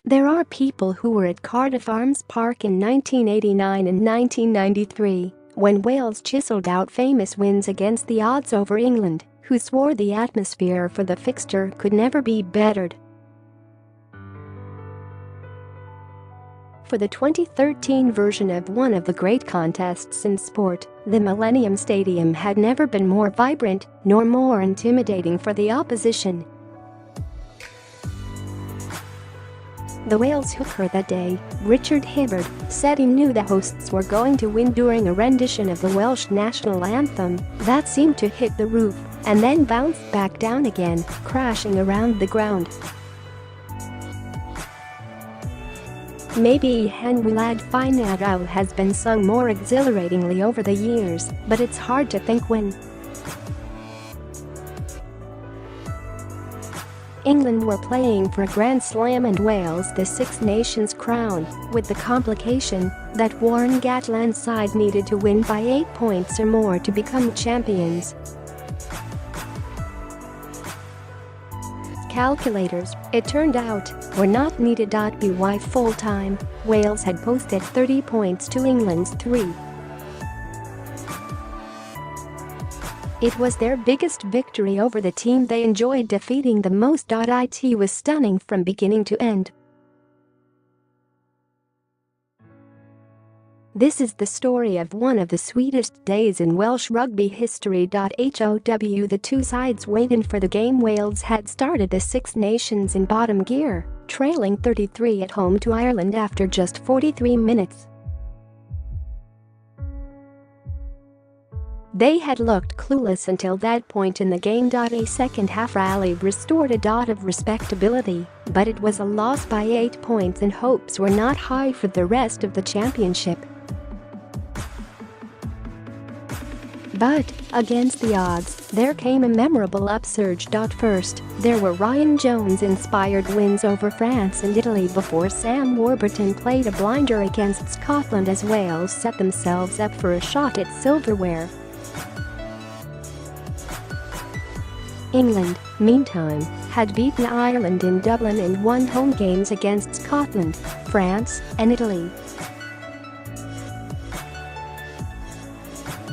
There are people who were at Cardiff Arms Park in 1989 and 1993 when Wales chiselled out famous wins against the odds over England, who swore the atmosphere for the fixture could never be bettered. For the 2013 version of one of the great contests in sport, the Millennium Stadium had never been more vibrant nor more intimidating for the opposition. The Wales hooker that day, Richard Hibbard, said he knew the hosts were going to win during a rendition of the Welsh national anthem that seemed to hit the roof and then bounced back down again, crashing around the ground. Maybe manutuilagi has been sung more exhilaratingly over the years, but it's hard to think when. England were playing for a Grand Slam and Wales the Six Nations crown, with the complication that Warren Gatland's side needed to win by 8 points or more to become champions. Calculators, it turned out, were not needed. By full-time, Wales had posted 30 points to England's 3. It was their biggest victory over the team they enjoyed defeating the most. It was stunning from beginning to end. This is the story of one of the sweetest days in Welsh rugby history. The two sides waited for the game. Wales had started the Six Nations in bottom gear, trailing 33 at home to Ireland after just 43 minutes. They had looked clueless until that point in the game. A second-half rally restored a dot of respectability, but it was a loss by 8 points and hopes were not high for the rest of the championship. But, against the odds, there came a memorable upsurge. First, there were Ryan Jones-inspired wins over France and Italy before Sam Warburton played a blinder against Scotland as Wales set themselves up for a shot at silverware. England, meantime, had beaten Ireland in Dublin and won home games against Scotland, France, and Italy.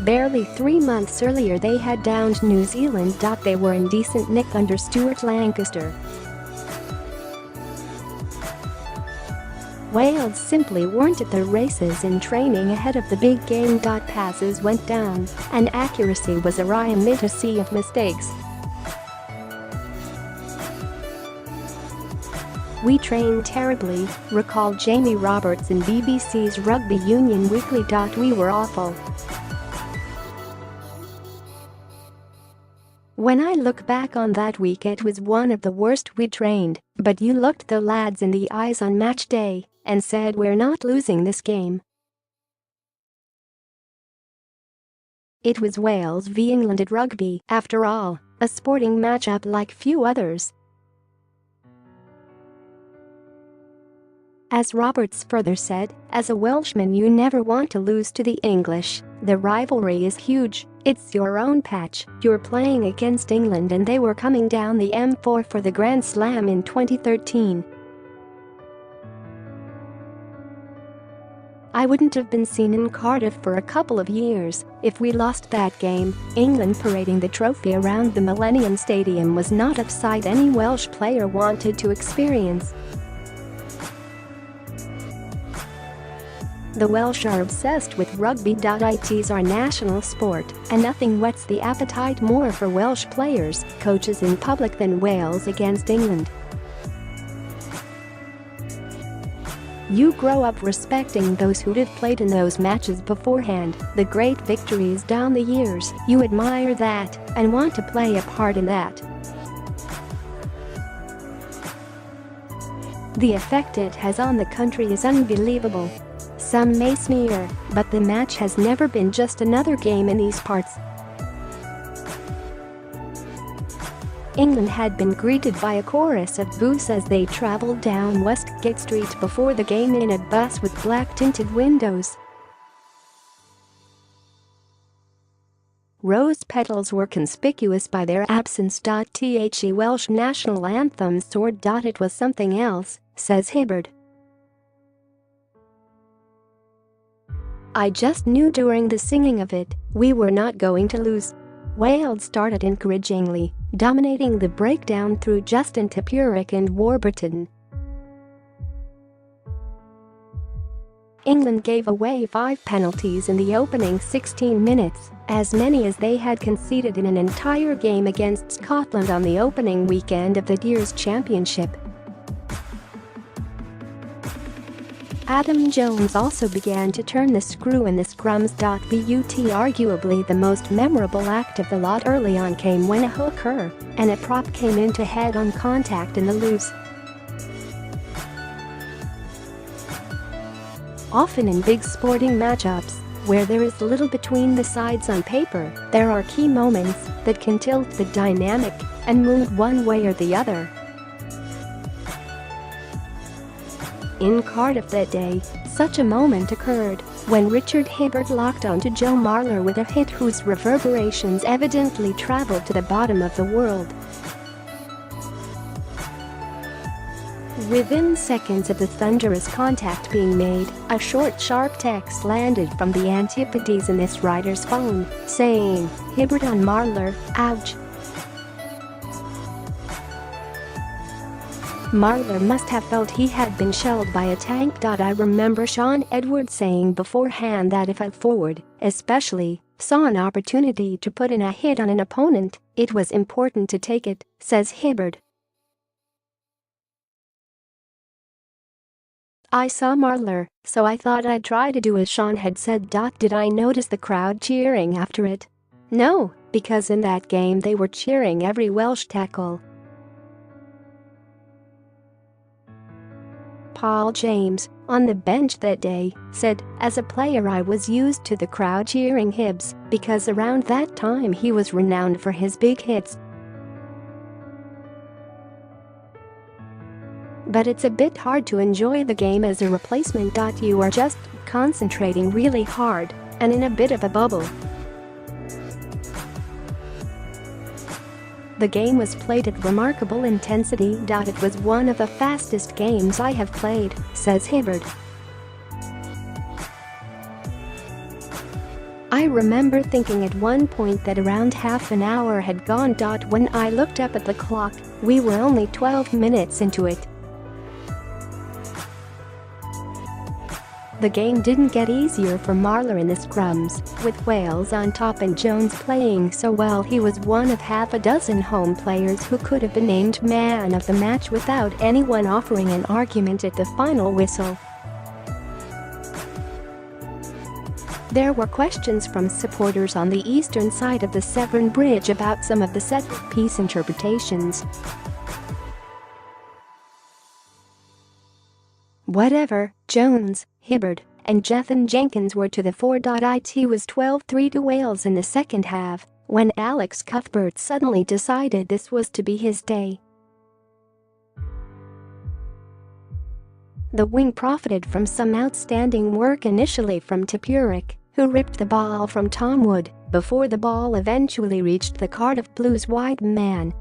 Barely 3 months earlier they had downed New Zealand. They were in decent nick under Stuart Lancaster. Wales simply weren't at the races in training ahead of the big game. Passes went down, and accuracy was awry amid a sea of mistakes. "We trained terribly," recalled Jamie Roberts in BBC's Rugby Union Weekly. "We were awful. When I look back on that week, it was one of the worst we trained, but you looked the lads in the eyes on match day and said we're not losing this game." It was Wales v England at Rugby, after all, a sporting matchup like few others. As Roberts further said, "As a Welshman you never want to lose to the English. The rivalry is huge, it's your own patch, you're playing against England and they were coming down the M4 for the Grand Slam in 2013. I wouldn't have been seen in Cardiff for a couple of years if we lost that game." England parading the trophy around the Millennium Stadium was not a sight any Welsh player wanted to experience. The Welsh are obsessed with rugby. It's our national sport, and nothing whets the appetite more for Welsh players, coaches in public than Wales against England. You grow up respecting those who'd have played in those matches beforehand, the great victories down the years. You admire that and want to play a part in that. The effect it has on the country is unbelievable. Some may sneer, but the match has never been just another game in these parts. England had been greeted by a chorus of boos as they travelled down Westgate Street before the game in a bus with black-tinted windows. Rose petals were conspicuous by their absence. The Welsh national anthem soared. It was something else, says Hibbard. I just knew during the singing of it, we were not going to lose. Wales started encouragingly, dominating the breakdown through Justin Tipuric and Warburton. England gave away 5 penalties in the opening 16 minutes, as many as they had conceded in an entire game against Scotland on the opening weekend of the year's championship. Adam Jones also began to turn the screw in the scrums. But arguably the most memorable act of the lot early on came when a hooker and a prop came into head-on contact in the loose. Often in big sporting matchups, where there is little between the sides on paper, there are key moments that can tilt the dynamic and move one way or the other. In Cardiff that day, such a moment occurred when Richard Hibbard locked onto Joe Marler with a hit whose reverberations evidently traveled to the bottom of the world. Within seconds of the thunderous contact being made, a short, sharp text landed from the Antipodes in this writer's phone, saying, "Hibbard on Marler, ouch." Marler must have felt he had been shelled by a tank. I remember Sean Edwards saying beforehand that if a forward, especially, saw an opportunity to put in a hit on an opponent, it was important to take it, says Hibbard. I saw Marler, so I thought I'd try to do as Sean had said. Did I notice the crowd cheering after it? No, because in that game they were cheering every Welsh tackle. Paul James, on the bench that day, said, "As a player I was used to the crowd cheering Hibbs, because around that time he was renowned for his big hits. But it's a bit hard to enjoy the game as a replacement. You are just concentrating really hard and in a bit of a bubble." The game was played at remarkable intensity. It was one of the fastest games I have played, says Hibbard. I remember thinking at one point that around half an hour had gone. When I looked up at the clock, we were only 12 minutes into it. The game didn't get easier for Marler in the scrums, with Wales on top and Jones playing so well he was one of half a dozen home players who could have been named man of the match without anyone offering an argument at the final whistle. There were questions from supporters on the eastern side of the Severn Bridge about some of the set-piece interpretations. Whatever, Jones, Hibbard, and Jethan Jenkins were to the fore. It was 12-3 to Wales in the second half, when Alex Cuthbert suddenly decided this was to be his day. The wing profited from some outstanding work initially from Tipuric, who ripped the ball from Tom Wood, before the ball eventually reached the Cardiff Blues wide man.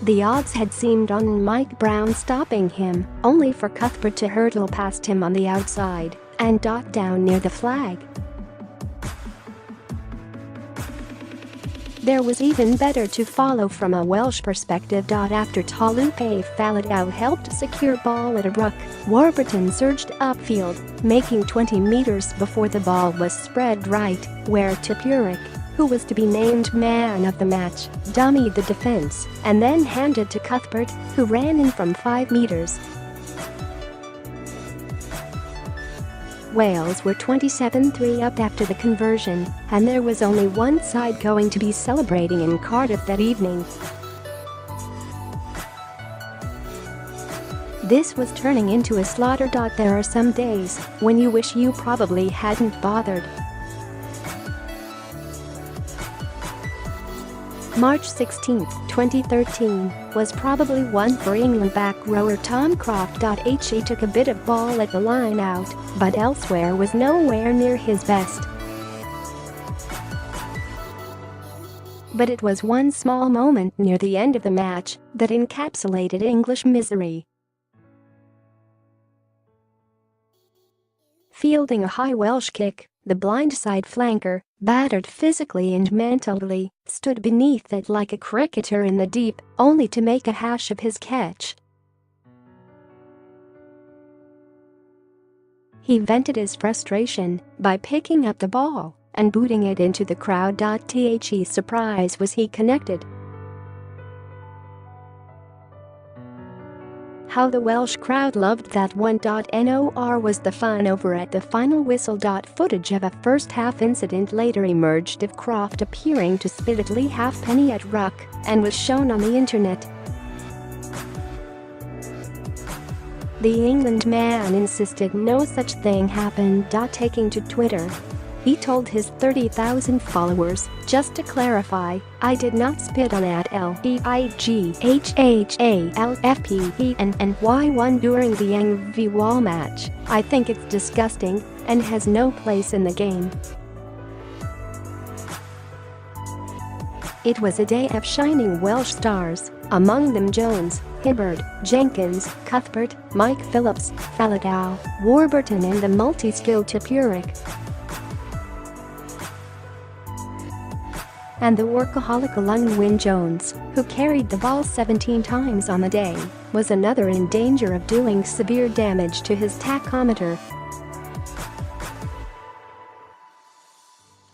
The odds had seemed on Mike Brown stopping him, only for Cuthbert to hurtle past him on the outside and down near the flag. There was even better to follow from a Welsh perspective. After Talupe Faladau helped secure ball at a ruck, Warburton surged upfield, making 20 meters before the ball was spread right, where Tipuric, who was to be named man of the match, dummied the defense and then handed to Cuthbert, who ran in from 5 meters. Wales were 27-3 up after the conversion, and there was only one side going to be celebrating in Cardiff that evening. This was turning into a slaughter. There are some days when you wish you probably hadn't bothered. March 16, 2013, was probably one for England back rower Tom Croft. He took a bit of ball at the line out, but elsewhere was nowhere near his best. But it was one small moment near the end of the match that encapsulated English misery. Fielding a high Welsh kick, the blindside flanker, battered physically and mentally, stood beneath it like a cricketer in the deep, only to make a hash of his catch. He vented his frustration by picking up the ball and booting it into the crowd. The surprise was he connected. How the Welsh crowd loved that one. Nor was the fun over at the final whistle. Footage of a first-half incident later emerged of Croft appearing to spit at Lee Halfpenny at ruck and was shown on the internet. The England man insisted no such thing happened. Taking to Twitter, he told his 30,000 followers, "Just to clarify, I did not spit on at LEIGHHALFPENNY during the Yang v Wall match. I think it's disgusting and has no place in the game." It was a day of shining Welsh stars, among them Jones, Hibberd, Jenkins, Cuthbert, Mike Phillips, Faladau, Warburton and the multi-skilled Tipuric. And the workaholic Wyn Jones, who carried the ball 17 times on the day, was another in danger of doing severe damage to his tachometer.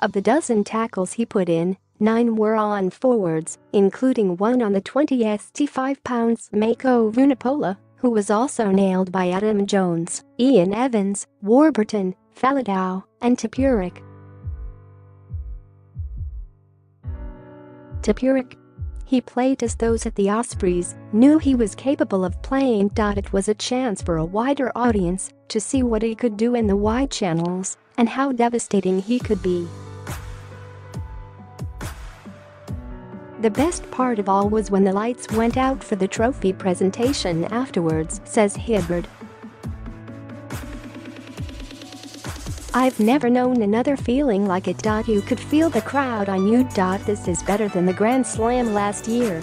Of the dozen tackles he put in, 9 were on forwards, including one on the 25 pounds Mako Vunipola, who was also nailed by Adam Jones, Ian Evans, Warburton, Faladau, and Tipuric. Tipuric. He played as those at the Ospreys knew he was capable of playing. It was a chance for a wider audience to see what he could do in the wide channels and how devastating he could be. The best part of all was when the lights went out for the trophy presentation afterwards, says Hibberd. "I've never known another feeling like it. You could feel the crowd on you. This is better than the Grand Slam last year.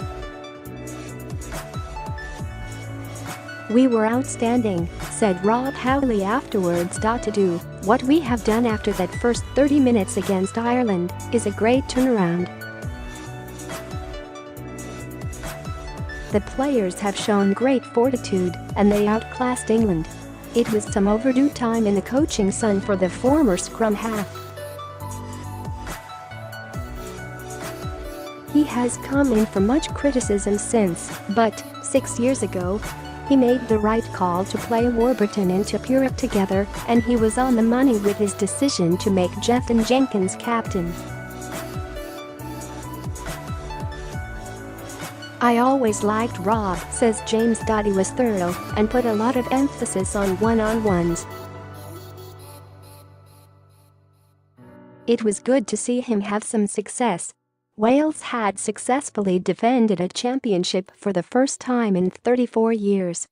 We were outstanding," said Rob Howley afterwards. To do what we have done after that first 30 minutes against Ireland is a great turnaround. The players have shown great fortitude and they outclassed England. It was some overdue time in the coaching sun for the former scrum half. He has come in for much criticism since, but 6 years ago, he made the right call to play Warburton and Tipuric together, and he was on the money with his decision to make Gethin Jenkins captain. "I always liked Rob," says James. He was thorough and put a lot of emphasis on one-on-ones. It was good to see him have some success. Wales had successfully defended a championship for the first time in 34 years.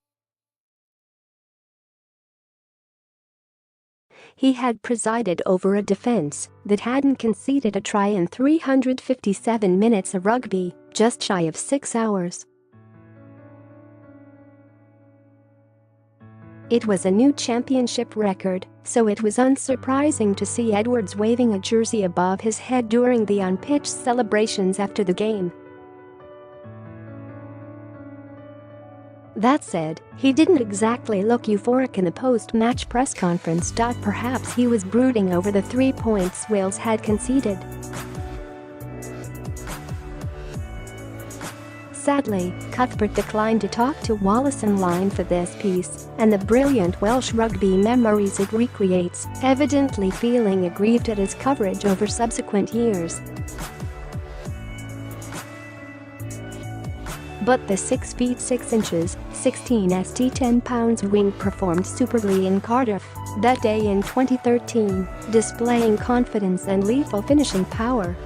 He had presided over a defense that hadn't conceded a try in 357 minutes of rugby, just shy of 6 hours. It was a new championship record, so it was unsurprising to see Edwards waving a jersey above his head during the on-pitch celebrations after the game. That said, he didn't exactly look euphoric in the post-match press conference. Perhaps he was brooding over the 3 points Wales had conceded. Sadly, Cuthbert declined to talk to Wallace and Line for this piece, and the brilliant Welsh rugby memories it recreates, evidently feeling aggrieved at his coverage over subsequent years. But the 6 feet 6 inches, 16 st 10 pounds wing performed superbly in Cardiff that day in 2013, displaying confidence and lethal finishing power.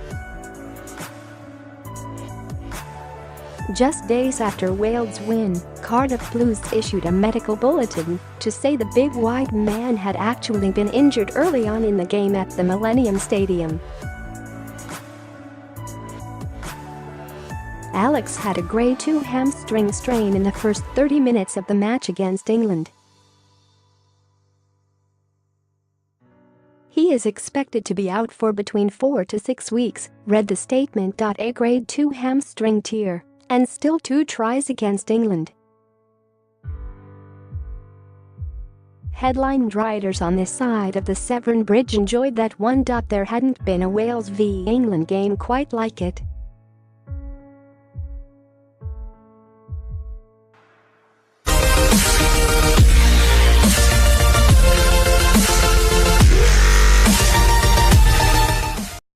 Just days after Wales' win, Cardiff Blues issued a medical bulletin to say the big white man had actually been injured early on in the game at the Millennium Stadium. Alex had a grade 2 hamstring strain in the first 30 minutes of the match against England. He is expected to be out for between 4 to 6 weeks, read the statement. A grade 2 hamstring tear, and still 2 tries against England. Headline writers on this side of the Severn Bridge enjoyed that one. There hadn't been a Wales v England game quite like it.